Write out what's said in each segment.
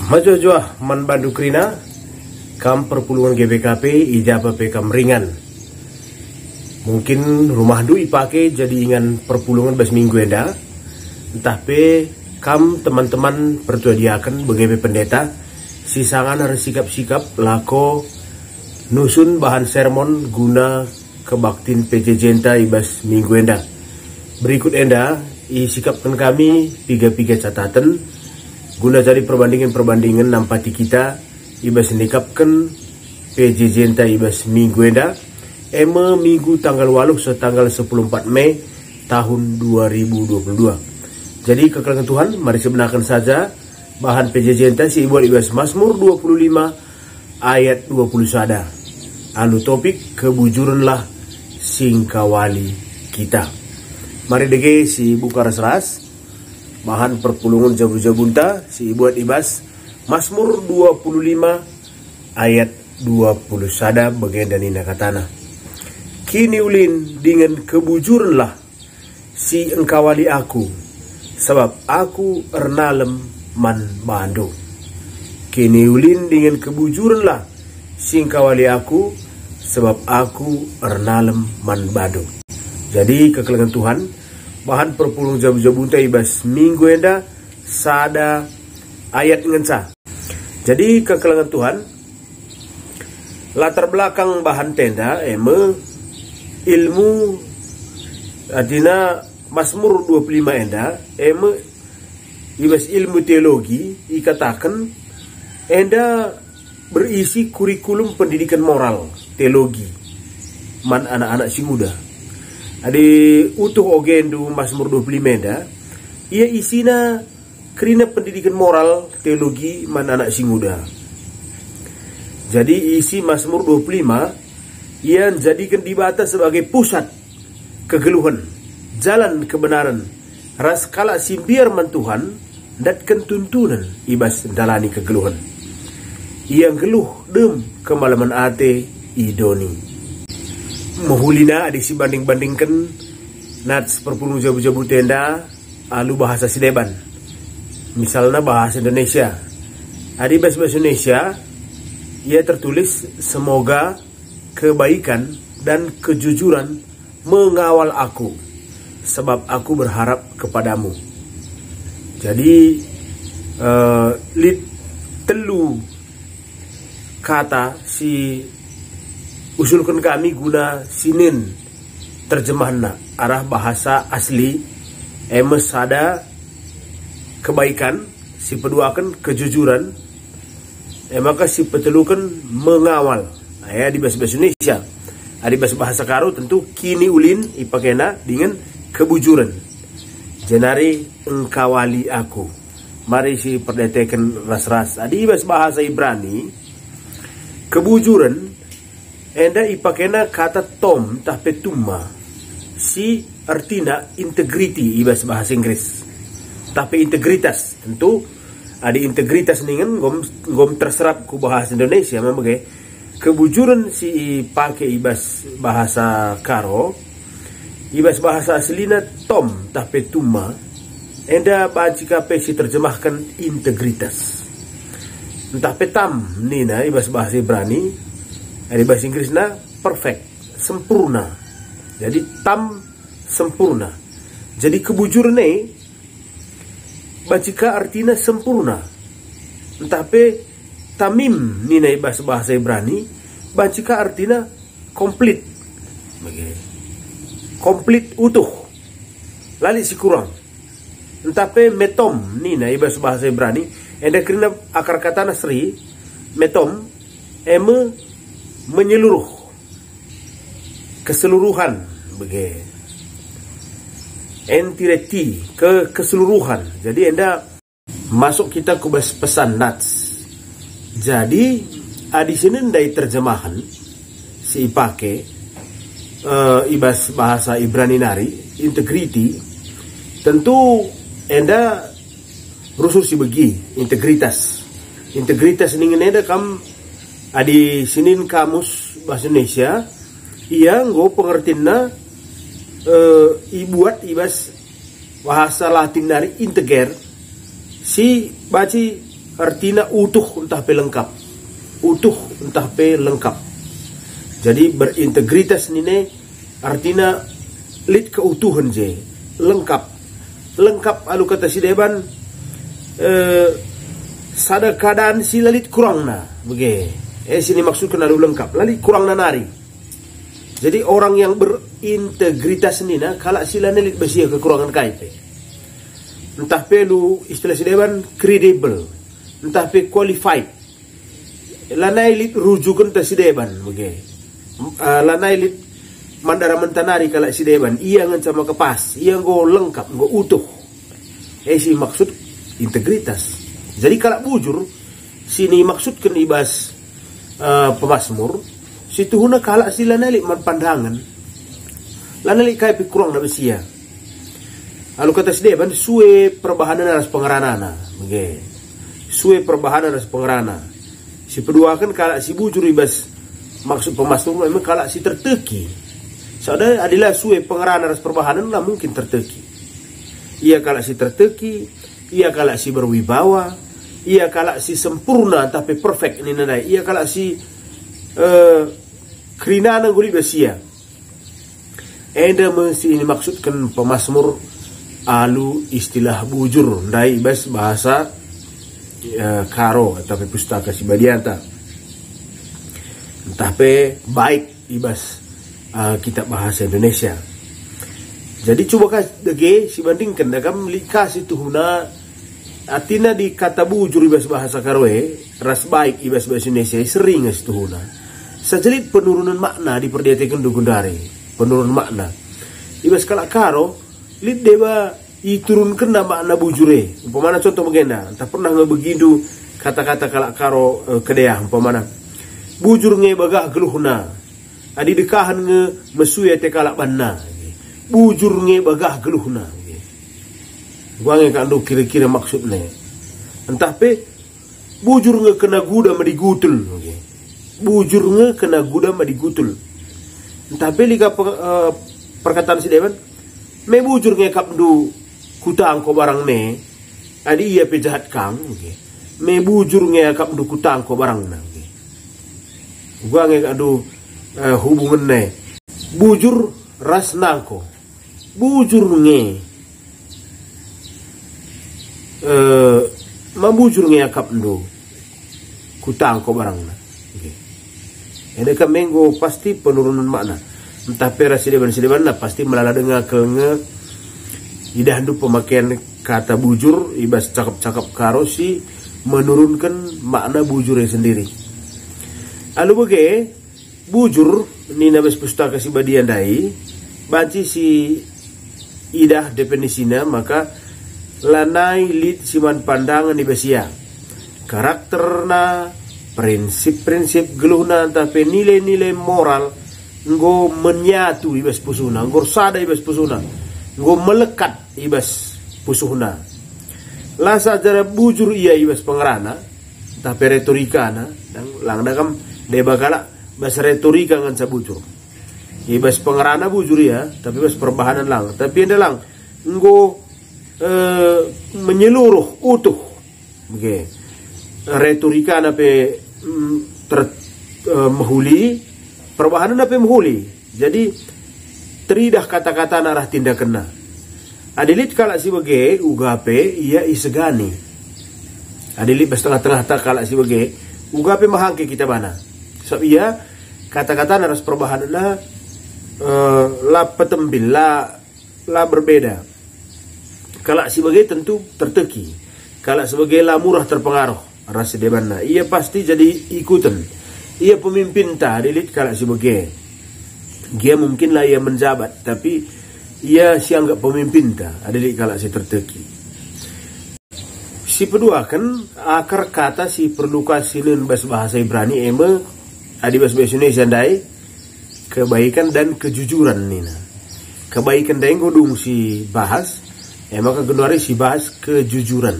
Majojoah man bandu krina kam perpuluhan GBKP ijaba kam ringan. Mungkin rumah du ipake jadi ingan perpuluhan bas minggu enda. Tapi kam teman-teman pertuadiakan bagaimana pendeta sisangan harus sikap-sikap lako nusun bahan sermon guna kebaktin PJ Jenta ibas minggu enda. Berikut enda isikapkan kami piga-piga catatan guna cari perbandingan nampati kita ibas nikapkan PJ Jenta ibas minggu enda minggu tanggal 8 setanggal 14 Mei tahun 2022. Jadi kekalangan Tuhan, mari sebenarkan saja bahan PJ Jenta si buat ibas Mazmur 25 ayat 20 sada. Anu topik kebujuranlah singkawali kita. Mari dege si buka ras bahan perpulungan jabu-jabunta si buat ibas Mazmur 25 ayat 20 sada bagian dari nakatana. Kini ulin dengan kebujuranlah si engkawali aku, sebab aku ernalem man bando. Kini ulin dengan kebujuranlah si engkawali aku, sebab aku ernalem man bando. Jadi kekalangan Tuhan, bahan perpulung jabu-jabunta ibas minggu enda sada ayat ngensa. Jadi kekalangan Tuhan, latar belakang bahan tenda ilmu artinya Mazmur 25 enda ibas ilmu teologi ikatakan enda berisi kurikulum pendidikan moral teologi man anak-anak si muda. Adi utuh ogendu Mazmur 25 enda ia isina kerina pendidikan moral teologi man anak si muda. Jadi isi Mazmur 25 ia jadikan dibata sebagai pusat kegeluhan, jalan kebenaran, ras kala simbiar man Tuhan, datkan tuntunan ibas dalani kegeluhan. Ia geluh dem kemalaman ate idoni. Mahulina adik si banding-bandingkan nats perpuluh jabu-jabu tenda alu bahasa Sideban. Misalnya bahasa Indonesia. Adik bahasa Indonesia ia tertulis semoga kebaikan dan kejujuran mengawal aku, sebab aku berharap kepadamu. Jadi telu kata si usulkan kami guna sinin terjemahan arah bahasa asli sada kebaikan si peduakan kejujuran maka si petelukan mengawal. Di bahasa Indonesia, di bahasa Karo tentu kini ulin ipakena dengan kebujuran. Jenari engkawali aku. Mari si perdetekan ras-ras. Di bahasa Ibrani kebujuran enda ipakena kata tom tahpetuma. Si artinya integrity bahasa Inggris. Tapi integritas tentu ada integritas dengan gom terserap ku bahasa Indonesia memang kebujuran si pakai ibas bahasa Karo, ibas bahasa aslina tom tahpetuma, enda bajika si terjemahkan integritas. Entah petam nina ibas bahasa Ibrani, di bahasa Inggrisna perfect, sempurna. Jadi tam sempurna. Jadi kebujuran bajika artinya sempurna. Entah tamim nina bahasa Ibrani bacika artinya komplit. Komplit utuh. Lali si kurang. Entape metom nina bahasa Ibrani enda kerana akar kata nasri metom menyeluruh. Keseluruhan bagi entirety keseluruhan. Jadi enda masuk kita ke pesan nats. Jadi di sini ndai terjemahan si ipake ibas bahasa Ibrani nari integrity tentu enda rusul si begi integritas ningen enda kam di sinin kamus bahasa Indonesia ia nggo pengertianna ibuat ibas bahasa Latin nari integer si baci artinya utuh entah pe lengkap. Utuh entah pe lengkap. Jadi berintegritas ini artinya lit keutuhan je, lengkap. Lengkap alu kata si deban sada keadaan si lalit kurang na bege. Sini maksudkan alu lengkap, lalit kurang na nari. Jadi orang yang berintegritas ini na kalak sila nelit besia kekurangan kaipe. Entah pe lu istilah si deban credible, entah pe qualified. Lanai lit rujukan ta si deban bege. Lanai lit mandara mentanari kalak si deban ia ngan sama kepas, ia go lengkap, go utuh. Si maksud integritas. Jadi kalak bujur sini maksudkan ibas pemasmur situ huna kalak si lanai lit man pandangan. Lanai lit kai kurang na besia. Lalu kata si deban suwe perbahanan aras pengeranana, bege. Suwe perbahanan aras pengerana. Si kedua kan kalak si bujur ibas maksud pemasmur memang kalak si terteki. Saudara adalah suwe pengerana ras perbahanan lah mungkin terteki. Ia kalak si terteki, ia kalak si berwibawa, ia kalak si sempurna tapi perfect ini nada. Ia kalak si kerinana guli besia. Enda mesti ini maksudkan pemasmur alu istilah bujur ndai bas bahasa karo atau pustaka si badianta. Entah pe baik ibas kitab bahasa Indonesia. Jadi coba dege si bandingkan dagam likas itu huna atina di kata bujur ibas bahasa Karoe ras baik ibas bahasa Indonesia sering itu huna. Sajelit penurunan makna diperdiatakan dugundari, penurunan makna. Ibas kalak karo lid deba iturunkan makna bujure. Umpamana contoh begenda, entah pernah ngebegitu kata-kata kalak karo kedeah umpamana. Bujur nge bagah geluhna. Adi dekahan nge mesuya te kalak banna. Bujur nge bagah geluhna. Gua nge kandu kira-kira maksudnya. Entah pe bujur nge kena guda madigutul. Bujur nge kena guda madigutul. Entah pe lika perkataan si dewan. Me bujur nge kapdu kutang ko barang me. Adi iya pe jahat kang. Me bujur nge kapdu kutang ko barang na. Gua nge kandu hubungan ne bujur ras nangko bujur nge mabujur nge akap ndo kutang ko barang na ini kan menggo pasti penurunan makna entah pera sideban na pasti melala dengar ke nge idah ndu pemakaian kata bujur ibas cakap-cakap karo si menurunkan makna bujurnya sendiri. Lalu bege bujur ni nabas pustaka si badian dai banci si idah definisinya maka lanai lit siman pandangan di besia karakterna prinsip-prinsip geluhna tapi nilai-nilai moral nggo menyatu ibas pusuna nggo sada ibas pusuna nggo melekat ibas pusuhna lasa jara bujur iya ibas pengerana tapi retorikana dan langdakam debakala bahasa retorika ngan sabujur. Ibas pengerana bujur ya, tapi bas perbahanan lang. Tapi anda lang nggo menyeluruh utuh. Oke. Retorika nape mahuli, perbahanan nape mahuli. Jadi teridah kata-kata narah tindakan. Adilit kala si bage ugape ia isegani. Adilit bas tengah-tengah tak kala si bage ugape mahangke kita bana. So iya kata-kata naras perbahanan la petembil la berbeda. Kalau sebagai tentu terteki. Kalau sebagai la murah terpengaruh rasa debanna. Ia pasti jadi ikutan. Ia pemimpin ta dilit kalau sebagai dia mungkin lah ia menjabat tapi ia sianggap pemimpin ta dilit kalau si terteki. Si kedua kan akar kata si perlukan sinin bahasa Ibrani eme adi bahasa Indonesia dai kebaikan dan kejujuran nina. Kebaikan dai ngodung si bahas maka genuari si bahas kejujuran.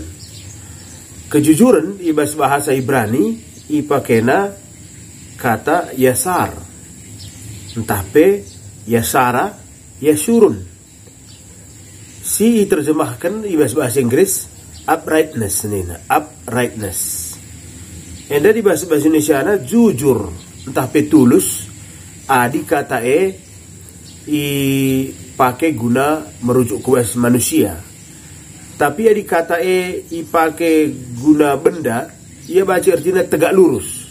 Kejujuran ibas bahasa Ibrani ipakena kata yasar. Entah pe yasara yasurun. Si terjemahkan ibas bahasa Inggris uprightness nina, uprightness. Enda di bahasa Indonesia na jujur, entah petulus, adi kata i pakai guna merujuk ke bahasa manusia. Tapi adi kata i pakai guna benda, ia baca artinya tegak lurus.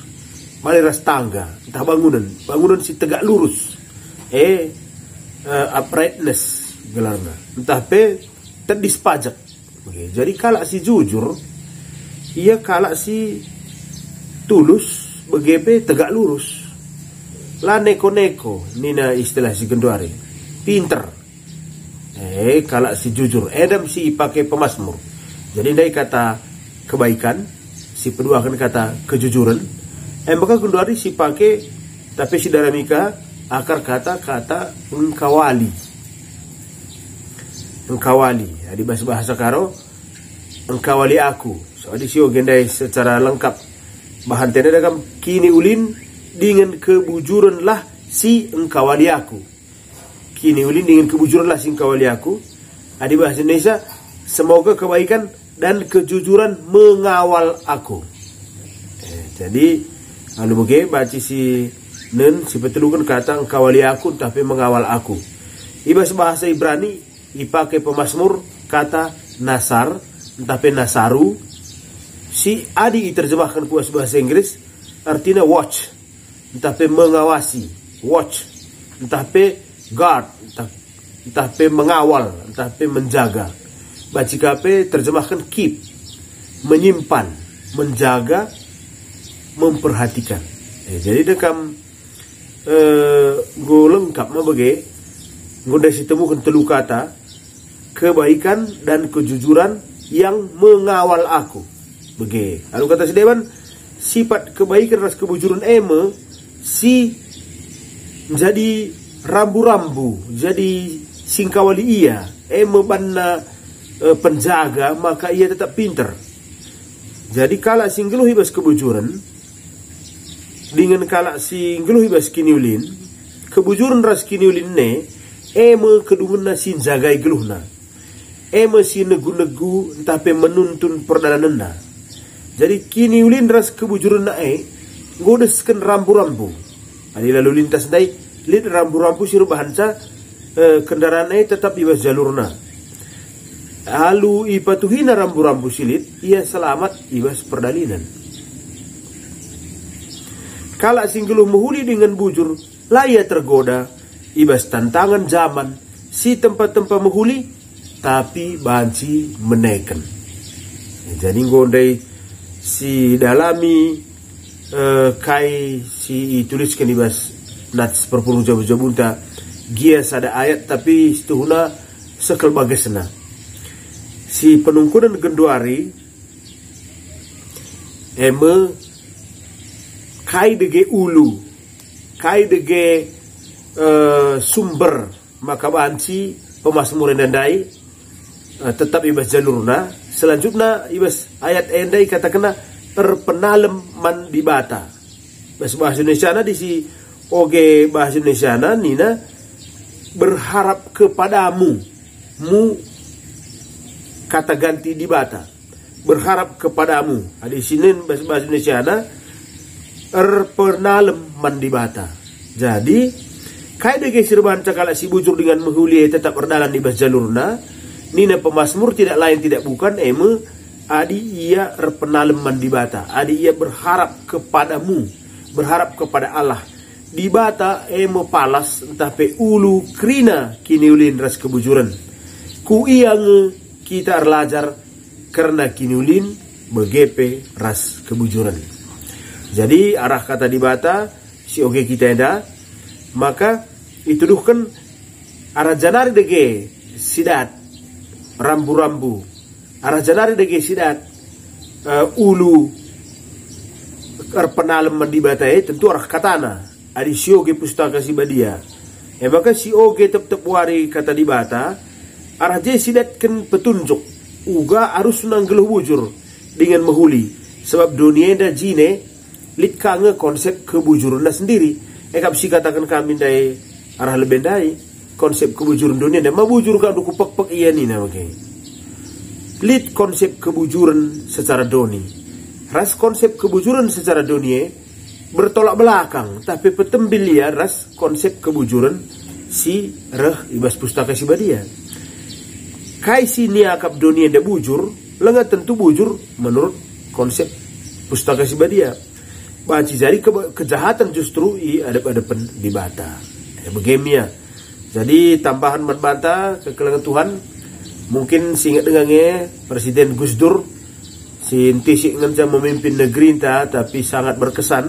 Maliras tangga, entah bangunan si tegak lurus. Uprightness gelarnya. Entah terdispajak. Okay. Jadi kalau si jujur, ia kalau si tulus, begepe tegak lurus. Lah neko-neko, nina istilah si Genduari. Pinter. Kalau si jujur, Adam si pakai pemasmur. Jadi dari kata kebaikan, si kedua akan kata kejujuran. Maka Genduari si pakai, tapi si Daramika akar kata engkawali. Engkawali, di bahasa Karo, engkawali aku. So di sio gendai secara lengkap. Bahan tenda dalam kini ulin dengan kebujuran lah si engkawali aku. Kini ulin dengan kebujuran lah si engkawali aku. Di bahasa Indonesia, semoga kebaikan dan kejujuran mengawal aku. Jadi, lalu bagaimana baca si nen si petelukan kata engkawali aku tapi mengawal aku. Bahasa Ibrani dipakai pemasmur kata nasar, tapi nasaru. Si adi diterjemahkan kuas bahasa Inggris artinya watch, tapi mengawasi, watch, tapi guard, tapi mengawal, tapi menjaga. Baca kape terjemahkan keep, menyimpan, menjaga, memperhatikan. Jadi dekam gue lengkap mah bagai gue dah temukan telu kata kebaikan dan kejujuran yang mengawal aku. Bege. Lalu kata si Dewan, sifat kebaikan dan kejujuran si menjadi rambu-rambu, jadi singkawali ia, banna penjaga, maka ia tetap pinter. Jadi kalau singgeluh hibas kebujuran, dengan kalau singgeluh hibas kiniulin, kebujuran ras kiniulin kedungan sin jagai geluhna. Si negu-negu tapi menuntun perdalananna. Jadi kini ulin ras kebujuran godeskan rambu-rambu. Adi lalu lintas dai lid rambu-rambu siru bahanca kendaraan tetap ibas jalurna. Lalu ipatuhina rambu-rambu silit ia selamat ibas perdalinan. Kala singgeluh menghuli dengan bujur laya tergoda ibas tantangan zaman si tempat-tempat menghuli tapi banci menaikkan. Jadi gondai si dalami kai si tuliskan di bas nats perpuluh jabu-jabunta gias ada ayat tapi setuhuna sekel bagesna. Si penungkunan Genduari kai dege ulu, kai dege sumber maka banci pemasmuran dandai tetap ibas jalurna. Selanjutnya ibas ayat endai katakanlah terpenalem mandibata. Bahasa Indonesia na di si oge bahasa Indonesia na nina berharap kepadamu, mu kata ganti dibata, berharap kepadamu. Di sini bahasa Indonesia na terpenalem mandibata. Jadi kayak dege sirban cakala si bujur dengan menghuli tetap berdalan di bahasa jalurna. Nina pemasmur tidak lain tidak bukan adi ia repenalem mandibata. Adi ia berharap kepadamu, berharap kepada Allah. Dibata palas entah pe ulu krina kini ulin ras kebujuran. Ku iang kita erlajar karena kini ulin begepe ras kebujuran. Jadi arah kata dibata si oge kita eda maka ituduhkan arah janari dege sidat rambu-rambu arah janari dege sidat ulu penalem mandibata tentu arah katana adi si oge pustaka si badia maka si oge tep wari kata dibata arah je sidat kan petunjuk uga harus nanggeluh bujur dengan menghuli sebab dunia da jine lit kange konsep kebujuran sendiri kap si katakan kami dari arah lebendai konsep kebujuran dunia dan mabujur ka duku pek iya ni na okay. Lead konsep kebujuran secara doni. Ras konsep kebujuran secara dunia bertolak belakang, tapi petembilia ras konsep kebujuran si reh ibas pustaka si badia. Kai si niakap dunia nda bujur, lengat tentu bujur menurut konsep pustaka si badia. Baci jadi kejahatan justru adep-adepan di bata. Begemia. Jadi tambahan bata kekelangan Tuhan, mungkin singat dengannya Presiden Gus Dur si intisik ngenca memimpin negeri entah, tapi sangat berkesan.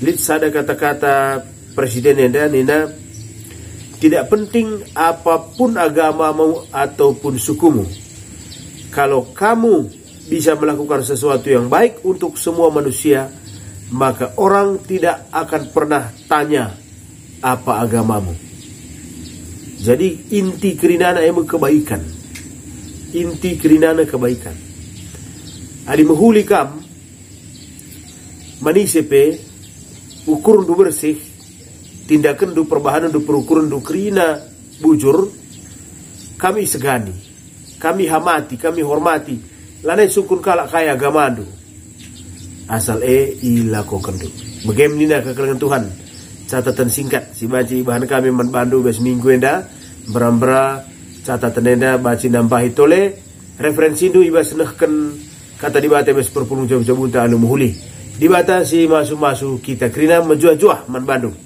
Lid sada kata-kata presiden nina tidak penting apapun agamamu ataupun sukumu. Kalau kamu bisa melakukan sesuatu yang baik untuk semua manusia, maka orang tidak akan pernah tanya apa agamamu. Jadi inti kerinana emu kebaikan. Inti kerinana kebaikan. Adi menghuli kam manisepe ukur du bersih, tindakan du perbahanan du perukuran du kerina bujur, kami segani, kami hamati, kami hormati. Lanai sukun kalak kaya agamandu. Asal ilakokan du. Bagaimana kekelangan Tuhan. Catatan singkat si baci bahan kami membantu bes minggu enda berambra catatan enda baci nambahi tole referensi du ibas nehken kata dibata bes perpulung jauh-jauh unta anu muhuli dibata si masu-masu kita kerina menjuah-juah man Bandung.